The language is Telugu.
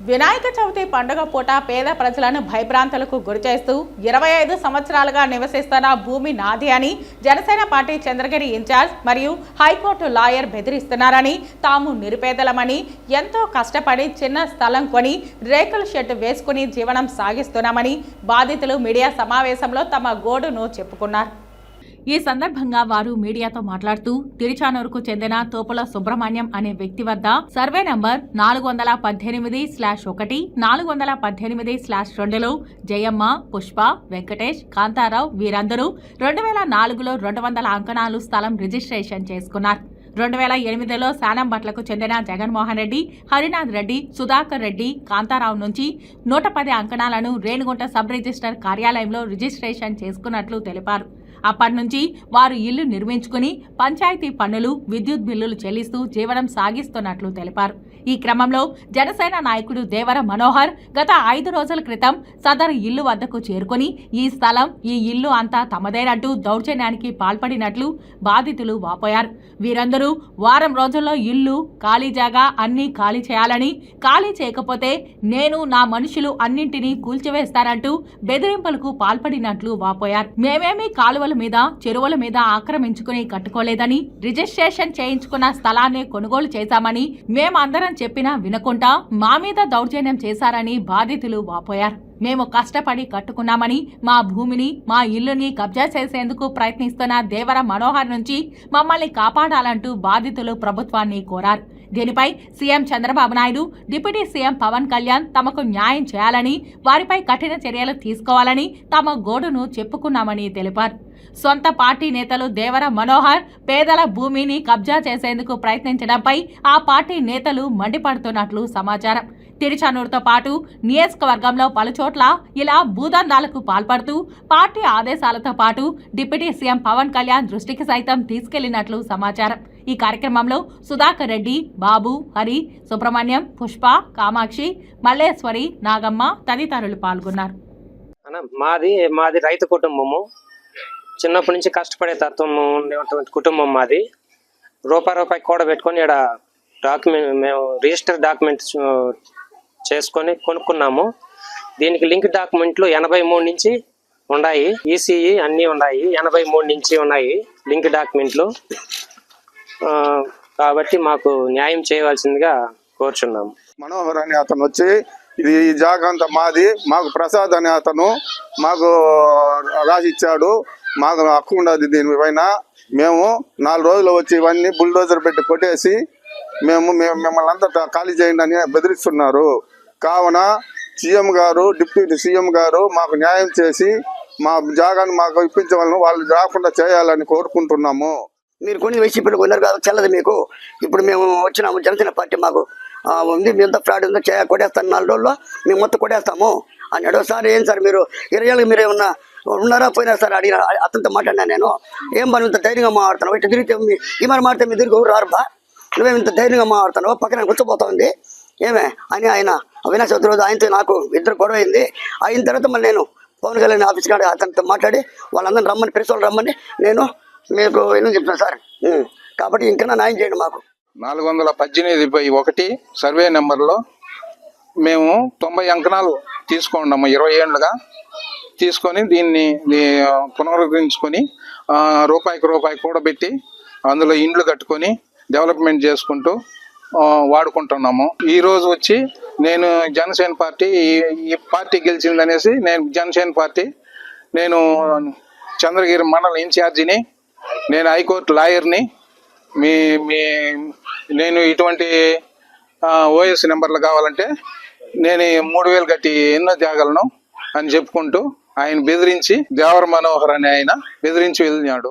వినాయక చవితి పండుగ పూట పేద ప్రజలను భయభ్రాంతులకు గురిచేస్తూ 25 సంవత్సరాలుగా నివసిస్తున్న భూమి నాది అని జనసేన పార్టీ చంద్రగిరి ఇన్ఛార్జ్ మరియు హైకోర్టు లాయర్ బెదిరిస్తున్నారని, తాము నిరుపేదలమని ఎంతో కష్టపడి చిన్న స్థలం కొని రేకుల షెడ్ వేసుకుని జీవనం సాగిస్తున్నామని బాధితులు మీడియా సమావేశంలో తమ గోడును చెప్పుకున్నారు. ఈ సందర్భంగా వారు మీడియాతో మాట్లాడుతూ తిరుచానూరుకు చెందిన తోపుల సుబ్రహ్మణ్యం అనే వ్యక్తి వద్ద సర్వే నంబర్ 418/1, 418/2లో జయమ్మ, పుష్ప, వెంకటేష్, కాంతారావు వీరందరూ 2004లో 200 అంకణాలు స్థలం రిజిస్ట్రేషన్ చేసుకున్నారు. 2008లో శానంబట్లకు చెందిన జగన్మోహన్ రెడ్డి, హరినాథ్ రెడ్డి, సుధాకర్ రెడ్డి, కాంతారావు నుంచి 110 అంకణాలను రేణిగుంట సబ్ రిజిస్టర్ కార్యాలయంలో రిజిస్ట్రేషన్ చేసుకున్నట్లు తెలిపారు. అప్పటి నుంచి వారు ఇల్లు నిర్మించుకుని పంచాయతీ పన్నులు, విద్యుత్ బిల్లులు చెల్లిస్తూ జీవనం సాగిస్తున్నట్లు తెలిపారు. ఈ క్రమంలో జనసేన నాయకుడు దేవర మనోహర్ గత 5 రోజుల క్రితం సదరు ఇల్లు వద్దకు చేరుకుని ఈ స్థలం, ఈ ఇల్లు అంతా తమదేనంటూ దౌర్జన్యానికి పాల్పడినట్లు బాధితులు వాపోయారు. వీరందరూ వారం రోజుల్లో ఇల్లు, ఖాళీ జాగా అన్నీ ఖాళీ చేయాలని, ఖాళీ చేయకపోతే నేను నా మనుషులు అన్నింటినీ కూల్చివేస్తారంటూ బెదిరింపులకు పాల్పడినట్లు వాపోయారు. మేమేమీ కాలువల మీద, చెరువుల మీద ఆక్రమించుకుని కట్టుకోలేదని, రిజిస్ట్రేషన్ చేయించుకున్న స్థలాన్ని కొనుగోలు చేశామని మేమందరం చెప్పినా వినకుండా మా మీద దౌర్జన్యం చేశారని బాధితులు వాపోయారు. మేము కష్టపడి కట్టుకున్నామని, మా భూమిని, మా ఇల్లుని కబ్జా చేసేందుకు ప్రయత్నిస్తున్న దేవర మనోహర్ నుంచి మమ్మల్ని కాపాడాలంటూ బాధితులు ప్రభుత్వాన్ని కోరారు. దీనిపై CM Chandrababu Naidu, deputy CM Pawan Kalyan తమకు న్యాయం చేయాలని, వారిపై కఠిన చర్యలు తీసుకోవాలని తమ గోడును చెప్పుకున్నామని తెలిపారు. సొంత పార్టీ నేతలు దేవర మనోహర్ పేదల భూమిని కబ్జా చేసేందుకు ప్రయత్నించడంపై ఆ పార్టీ నేతలు మండిపడుతున్నట్లు సమాచారం. తిరుచానూరుతో పాటు నియోజకవర్గంలో పలుచోట్ల ఇలా భూదందాలకు పాల్పడుతూ పార్టీ ఆదేశాలతో పాటు డిప్యూటీ సీఎం పవన్ కళ్యాణ్ దృష్టికి సైతం తీసుకెళ్లినట్లు సమాచారం. ఈ కార్యక్రమంలో సుధాకర్ రెడ్డి, బాబు, హరి, సుబ్రహ్మణ్యం, పుష్ప, కామాక్షి, మల్లేశ్వరి, నాగమ్మ తదితరులు పాల్గొన్నారు. మాది రైతు కుటుంబము. చిన్నప్పటి నుంచి కష్టపడే తత్వం ఉండేటువంటి కుటుంబం మాది. రూపాయి కూడబెట్టుకొని ఇక్కడ మేము రిజిస్టర్ డాక్యుమెంట్స్ చేసుకొని కొనుక్కున్నాము. దీనికి లింక్ డాక్యుమెంట్లు 83 నుంచి ఉన్నాయి, ఈసీఈ అన్నీ ఉన్నాయి, 83 నుంచి ఉన్నాయి లింక్ డాక్యుమెంట్లు. కాబట్టి మాకు న్యాయం చేయవలసిందిగా కోరుచున్నాము. మనోహర్ అనే అతను వచ్చి ఇది ఈ జాగా అంతా మాది, మాకు ప్రసాద్ అనే అతను మాకు రాసిచ్చాడు, మాకు హక్కు ఉండదు దీనిపైన. మేము 4 రోజులు వచ్చి ఇవన్నీ బుల్డోజర్ పెట్టి కొట్టేసి మిమ్మల్ని అంతా ఖాళీ చేయండి అని బెదిరిస్తున్నారు. కావున సీఎం గారు, డిప్యూటీ సీఎం గారు మాకు న్యాయం చేసి మా జాగాను మాకు ఇప్పించవాలని, వాళ్ళు రాకుండా చేయాలని కోరుకుంటున్నాము. మీరు కొన్ని వైసీపీలో కొన్నారు కదా, చెల్లదు మీకు. ఇప్పుడు మేము వచ్చినాము, జనసేన పార్టీ మాకు ఉంది, మీ ఎంత ఫ్రాడ్ ఉందో కొట్టేస్తాను, 4 రోజుల్లో మేము మొత్తం కొట్టేస్తాము అన్నాడు. సార్ ఏం సార్ మీరు 20 ఏళ్ళకి మీరు ఏమన్నా ఉన్నారా పోయినా సార్ అడిగిన అతనితో మాట్లాడినా నేను. ఏం పని ఇంత ధైర్యంగా మాట్లాడుతున్నావు, ఇట్లా తిరిగితే ఈ మరి మాడితే మీ తిరిగి ఎవరు రారుబా, నువ్వేమి ఇంత ధైర్యంగా మాట్లాడుతున్నావు, పక్కన కూర్చోపోతుంది ఏమే అని ఆయన అవినాష్ చవితి రోజు ఆయనతో నాకు ఇద్దరు గొడవ అయింది. అయిన తర్వాత మళ్ళీ నేను పవన్ కళ్యాణ్ ఆఫీస్ కాడ అతనితో మాట్లాడి వాళ్ళందరూ రమ్మని, ప్రెస్ వాళ్ళు రమ్మని నేను మీకు ఎందుకు చెప్తాను సార్. కాబట్టి ఇంకా న్యాయం చేయండి మాకు. 418/1 సర్వే నెంబర్లో మేము 90 అంకణాలు తీసుకున్నాము 20 ఏళ్ళుగా. తీసుకొని దీన్ని పునరుద్ధరించుకొని రూపాయికి కూడబెట్టి అందులో ఇండ్లు కట్టుకొని డెవలప్మెంట్ చేసుకుంటూ వాడుకుంటున్నాము. ఈరోజు వచ్చి నేను జనసేన పార్టీ, ఈ పార్టీ గెలిచిందనేసి నేను జనసేన పార్టీ, నేను చంద్రగిరి మండల ఇన్ఛార్జిని, నేను హైకోర్టు లాయర్ని. నేను ఇటువంటి ఓఎస్ నెంబర్లు కావాలంటే నేను 3000 కట్టి ఎన్నో తేగలను అని చెప్పుకుంటూ ఆయన బెదిరించి, దేవర మనోహర్ అనే ఆయన బెదిరించి వెళ్ళినాడు.